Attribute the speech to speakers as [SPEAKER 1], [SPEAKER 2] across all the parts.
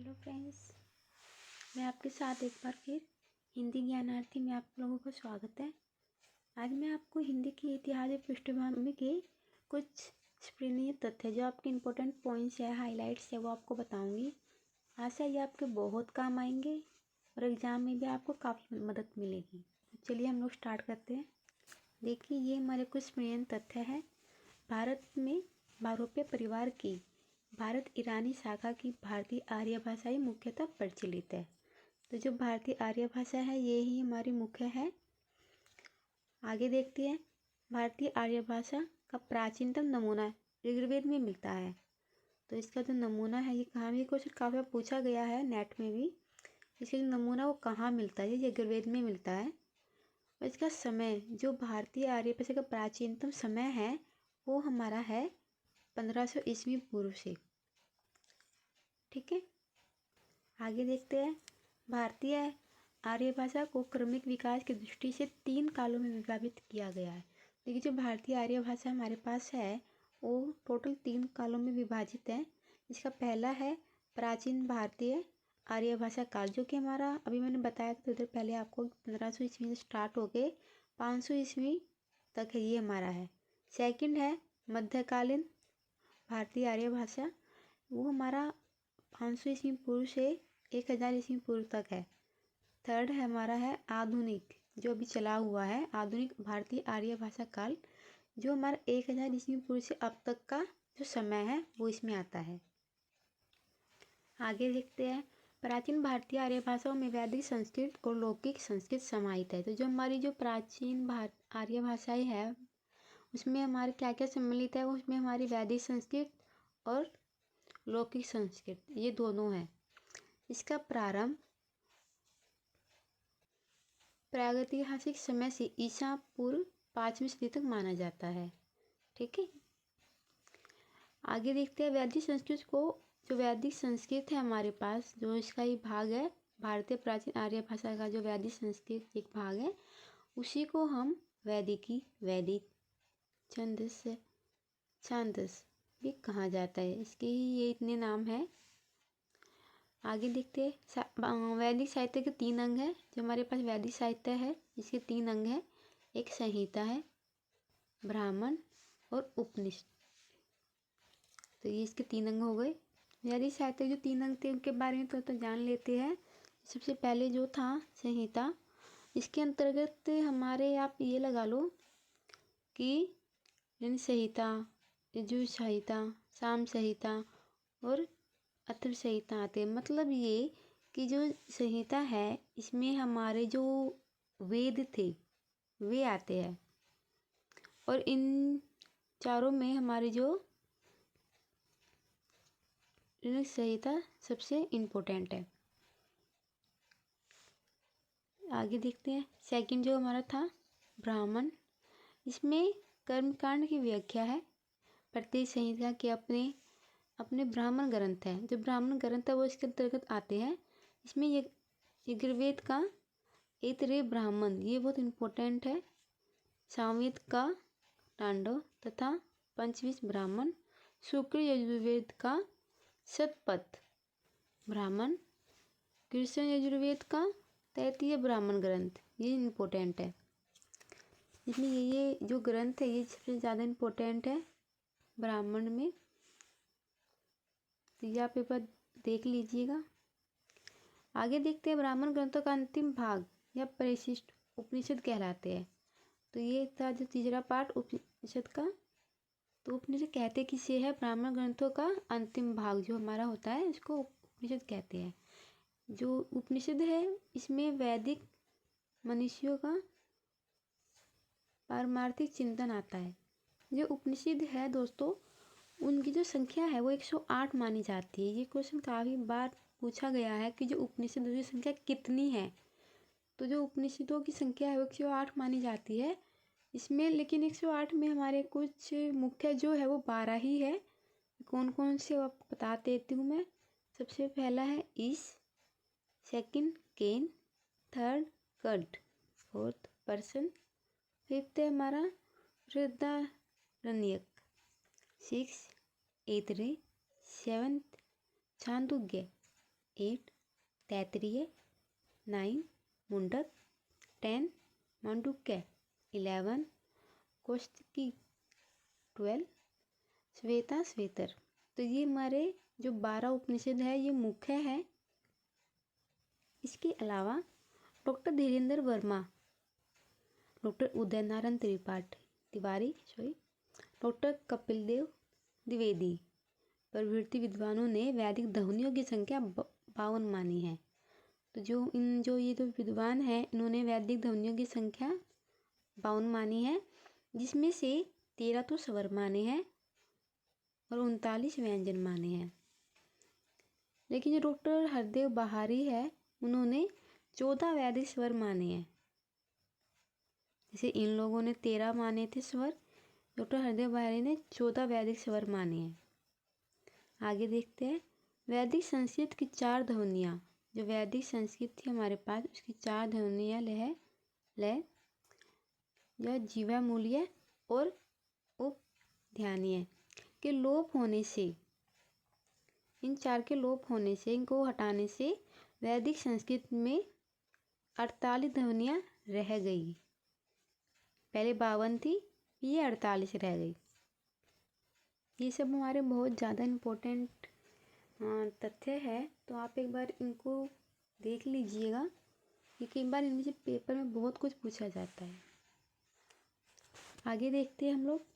[SPEAKER 1] Hello friends, मैं आपके साथ एक बार फिर हिंदी ज्ञानार्थी में आप लोगों का स्वागत है। आज मैं आपको हिंदी की इतिहास और पृष्ठभूमि के कुछ स्मरणीय तथ्य जो आपके इम्पोर्टेंट पॉइंट्स है, हाइलाइट्स है, वो आपको बताऊंगी। आशा ये आपके बहुत काम आएंगे और एग्ज़ाम में भी आपको काफ़ी मदद मिलेगी। तो चलिए हम लोग स्टार्ट करते हैं। देखिए, ये हमारे कुछ स्मरणीय तथ्य है। भारत में बहुरूपीय परिवार की भारत ईरानी शाखा की भारतीय आर्य भाषा ही मुख्यतः प्रचलित है। तो जो भारतीय आर्य भाषा है ये ही हमारी मुख्य है। आगे देखते हैं, भारतीय आर्य भाषा का प्राचीनतम नमूना ऋग्वेद में मिलता है। तो इसका जो नमूना है, ये कहाँ भी क्वेश्चन काफ़ी पूछा गया है नेट में भी। इसका जो नमूना वो कहाँ मिलता है, ये ऋग्वेद में मिलता है। और इसका समय, जो भारतीय आर्य भाषा का प्राचीनतम समय है वो हमारा है 1500 ईस्वी पूर्व से। ठीक है, आगे देखते हैं। भारतीय आर्य भाषा को क्रमिक विकास की दृष्टि से 3 कालों में विभाजित किया गया है। देखिए, जो भारतीय आर्य भाषा हमारे पास है वो टोटल 3 कालों में विभाजित है। इसका पहला है प्राचीन भारतीय आर्य भाषा काल, जो कि हमारा अभी मैंने बताया था उधर पहले आपको 1500 ईस्वी से स्टार्ट हो के 500 ईस्वी तक है, ये हमारा है। सेकंड है मध्यकालीन भारतीय आर्य भाषा, वो हमारा 500 ईस्वी पूर्व से 1000 ईस्वी पूर्व तक है। थर्ड है हमारा है आधुनिक, जो अभी चला हुआ है आधुनिक भारतीय आर्य भाषा काल, जो हमारा 1000 ईस्वी पूर्व से अब तक का जो समय है वो इसमें आता है। आगे देखते हैं, प्राचीन भारतीय आर्य भाषाओं में वैदिक संस्कृत और लौकिक संस्कृत समाहित है। तो जो हमारी जो प्राचीन आर्य भाषाएं है उसमें हमारे क्या क्या सम्मिलित है, उसमें हमारी वैदिक संस्कृत और लौकिक संस्कृत ये दोनों हैं। इसका प्रारंभ प्रागैतिहासिक समय से ईसा पूर्व 5वीं सदी तक माना जाता है। ठीक है, आगे देखते हैं वैदिक संस्कृत को। जो वैदिक संस्कृत है हमारे पास, जो इसका ही भाग है भारतीय प्राचीन आर्य भाषा का, जो वैदिक संस्कृत एक भाग है, उसी को हम वैदिकी, वैदिक, छांदस भी कहा जाता है। इसके ये इतने नाम हैं। आगे देखते हैं, वैदिक साहित्य के 3 अंग हैं। जो हमारे पास वैदिक साहित्य है इसके 3 अंग हैं। एक संहिता है, ब्राह्मण और उपनिषद। तो ये इसके 3 अंग हो गए। वैदिक साहित्य के जो 3 अंग थे उनके बारे में तो जान लेते हैं। सबसे पहले जो था संहिता, इसके अंतर्गत हमारे आप ये लगा लो कि संहिता, यजुर संहिता, साम संहिता और अथर्व संहिता आते हैं। मतलब ये कि जो संहिता है इसमें हमारे जो वेद थे वे आते हैं, और इन चारों में हमारी जो संहिता सबसे इम्पोर्टेंट है। आगे देखते हैं, सेकंड जो हमारा था ब्राह्मण, इसमें कर्मकांड की व्याख्या है। प्रत्येक संहिता के अपने अपने ब्राह्मण ग्रंथ हैं। जो ब्राह्मण ग्रंथ है वो इसके अंतर्गत आते हैं। इसमें ये ऋग्वेद का ऐतरेय ब्राह्मण ये बहुत इम्पोर्टेंट है। सामवेद का तांडव तथा पंचविंश ब्राह्मण, शुक्ल यजुर्वेद का शतपथ ब्राह्मण, कृष्ण यजुर्वेद का तैत्तिरीय ब्राह्मण ग्रंथ ये इम्पोर्टेंट है। इसमें ये जो ग्रंथ है ये सबसे ज़्यादा इम्पोर्टेंट है ब्राह्मण में। तो ये आप एक बार देख लीजिएगा। आगे देखते हैं, ब्राह्मण ग्रंथों का अंतिम भाग या परिशिष्ट उपनिषद कहलाते हैं। तो ये था जो तीसरा पार्ट उपनिषद का। तो उपनिषद कहते किसे है, ब्राह्मण ग्रंथों का अंतिम भाग जो हमारा होता है इसको उपनिषद कहते हैं। जो उपनिषद है इसमें वैदिक मनुष्यों का पारमार्थिक चिंतन आता है। जो उपनिषद है दोस्तों, उनकी जो संख्या है वो 108 मानी जाती है। ये क्वेश्चन काफ़ी बार पूछा गया है कि जो उपनिषदों की संख्या कितनी है। तो जो उपनिषदों की संख्या है वो 108 मानी जाती है इसमें, लेकिन 108 में हमारे कुछ मुख्य जो है वो 12 ही है। कौन कौन से वो आपको बता देती हूँ मैं। सबसे पहला है ईश, सेकंड केन, थर्ड कड, फोर्थ पर्सन, फिफ्थ है हमारा वृद्धारण्यक, 6 ऐतरेय, 7 छांदोग्य, 8 तैतरीय, 9 मुंडक, 10 मांडुक्य, 11 कौशिकी, 12 श्वेता श्वेतर। तो ये हमारे जो 12 उपनिषद है ये मुख्य है। इसके अलावा doctor Dhirendra Verma, doctor Uday Narayan Tiwari, doctor Kapil Dev Dwivedi प्रभृति विद्वानों ने वैदिक ध्वनियों की संख्या 52 मानी है। तो ये जो विद्वान हैं इन्होंने वैदिक ध्वनियों की संख्या 52 मानी है, जिसमें से 13 तो स्वर माने हैं और 39 व्यंजन माने हैं। लेकिन जो डॉक्टर हरदेव बहारी है उन्होंने 14 वैदिक स्वर माने हैं। जैसे इन लोगों ने 13 माने थे स्वर, डॉक्टर हरदेव बहारी ने 14 वैदिक स्वर माने हैं। आगे देखते हैं वैदिक संस्कृत की 4 ध्वनियाँ। जो वैदिक संस्कृत थी हमारे पास उसकी 4 ध्वनियाँ लय, या जीवा मूल्य और उपध्यानीय के लोप होने से, इन 4 के लोप होने से, इनको हटाने से वैदिक संस्कृत में 48 ध्वनियाँ रह गई। पहले 52 थी, ये 48 रह गई। ये सब हमारे बहुत ज़्यादा इम्पोर्टेंट तथ्य है, तो आप एक बार इनको देख लीजिएगा, क्योंकि एक बार इनमें से पेपर में बहुत कुछ पूछा जाता है। आगे देखते हैं हम लोग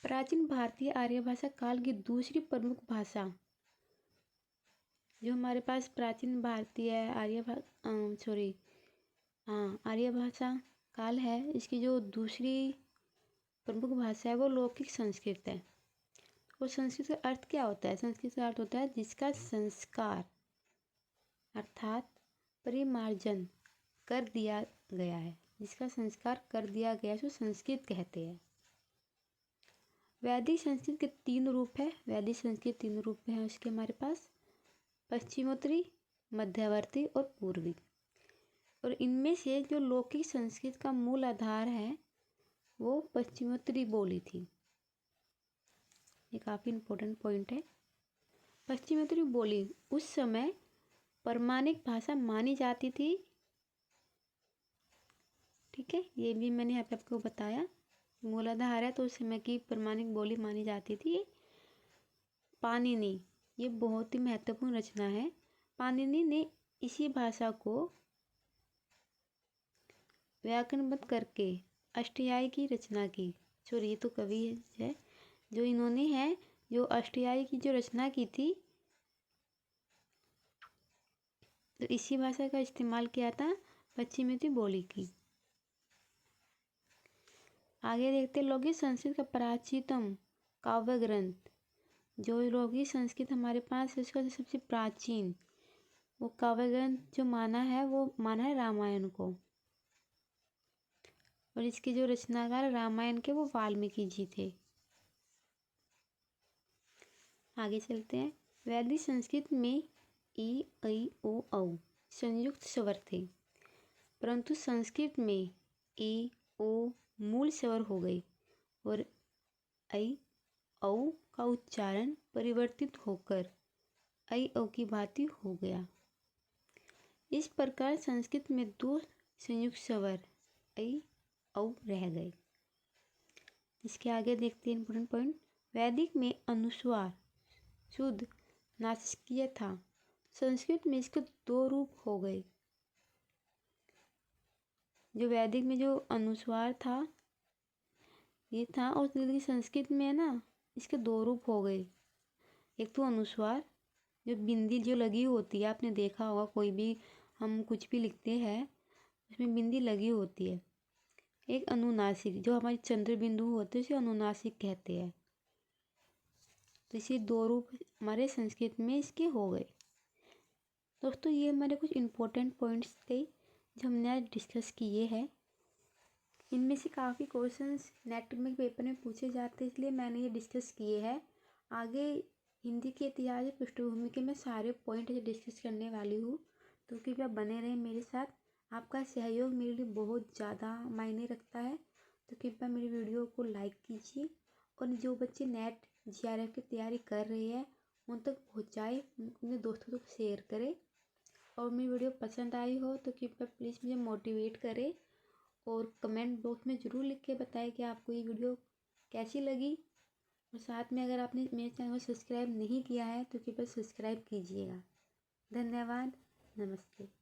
[SPEAKER 1] प्राचीन भारतीय आर्य भाषा काल की दूसरी प्रमुख भाषा। जो हमारे पास प्राचीन भारतीय आर्य भाषा काल है, इसकी जो दूसरी प्रमुख भाषा है वो लौकिक संस्कृत है। वो संस्कृत का अर्थ क्या होता है? संस्कृत का अर्थ होता है जिसका संस्कार अर्थात परिमार्जन कर दिया गया है। जिसका संस्कार कर दिया गया है तो संस्कृत कहते हैं। वैदिक संस्कृत के 3 रूप है। वैदिक संस्कृत 3 रूप हैं उसके हमारे पास, पश्चिमोत्तरी, मध्यवर्ती और पूर्वी। और इनमें से जो लौकिक संस्कृत का मूल आधार है वो पश्चिमोत्तरी बोली थी। ये काफ़ी इम्पोर्टेंट पॉइंट है। पश्चिमोत्तरी बोली उस समय प्रमाणिक भाषा मानी जाती थी। ठीक है, ये भी मैंने यहाँ पे आपको बताया। मूल आधार है तो उस समय की प्रमाणिक बोली मानी जाती थी। पाणिनि, ये बहुत ही महत्वपूर्ण रचना है। पाणिनि ने इसी भाषा को व्याकरणबद्ध करके अष्टयाई की रचना की। ये तो कवि है जो इन्होंने है जो अष्टयाई की जो रचना की थी, तो इसी भाषा का इस्तेमाल किया था पश्चिमी बोली की। आगे देखते लौकिक संस्कृत का प्राचीनतम काव्य ग्रंथ। जो लौकिक संस्कृत हमारे पास है उसका जो सबसे प्राचीन वो काव्य ग्रंथ जो माना है वो माना है रामायण को। और इसके जो रचनाकार रामायण के वो वाल्मीकि जी थे। आगे चलते हैं। वैदिक संस्कृत में ई, ऐ, ओ, औ संयुक्त स्वर थे, परंतु संस्कृत में ए, ओ मूल स्वर हो गए और ऐ, औ का उच्चारण परिवर्तित होकर ऐ, औ की भांति हो गया। इस प्रकार संस्कृत में 2 संयुक्त स्वर ऐ, औ रह गए। इसके आगे देखते हैं इम्पोर्टेंट पॉइंट। वैदिक में अनुस्वार शुद्ध नासिकीय था, संस्कृत में इसके 2 रूप हो गए। जो वैदिक में जो अनुस्वार था ये था, और संस्कृत में है ना इसके 2 रूप हो गए। एक तो अनुस्वार जो बिंदी जो लगी होती है, आपने देखा होगा कोई भी हम कुछ भी लिखते हैं उसमें बिंदी लगी होती है। एक अनुनासिक जो हमारी चंद्र बिंदु होते हैं उसे अनुनासिक कहते हैं। तो इसे 2 रूप हमारे संस्कृत में इसके हो गए। दोस्तों ये हमारे कुछ इम्पोर्टेंट पॉइंट्स थे जो हमने आज डिस्कस किए हैं। इनमें से काफ़ी क्वेश्चंस नेट में पेपर में पूछे जाते हैं, इसलिए मैंने ये डिस्कस किए हैं। आगे हिंदी के इतिहास पृष्ठभूमि के मैं सारे पॉइंट डिस्कस करने वाली हूँ, तो कृपया बने रहें मेरे साथ। आपका सहयोग मेरे लिए बहुत ज़्यादा मायने रखता है, तो कृपया मेरी वीडियो को लाइक कीजिए। और जो बच्चे नेट GRF की तैयारी कर रहे हैं उन तक पहुँचाए, अपने दोस्तों तक शेयर करें। और मेरी वीडियो पसंद आई हो तो कृपया प्लीज़ मुझे मोटिवेट करें और कमेंट बॉक्स में ज़रूर लिख के बताएं कि आपको ये वीडियो कैसी लगी। और साथ में अगर आपने मेरे चैनल को सब्सक्राइब नहीं किया है तो कृपया सब्सक्राइब कीजिएगा। धन्यवाद। नमस्ते।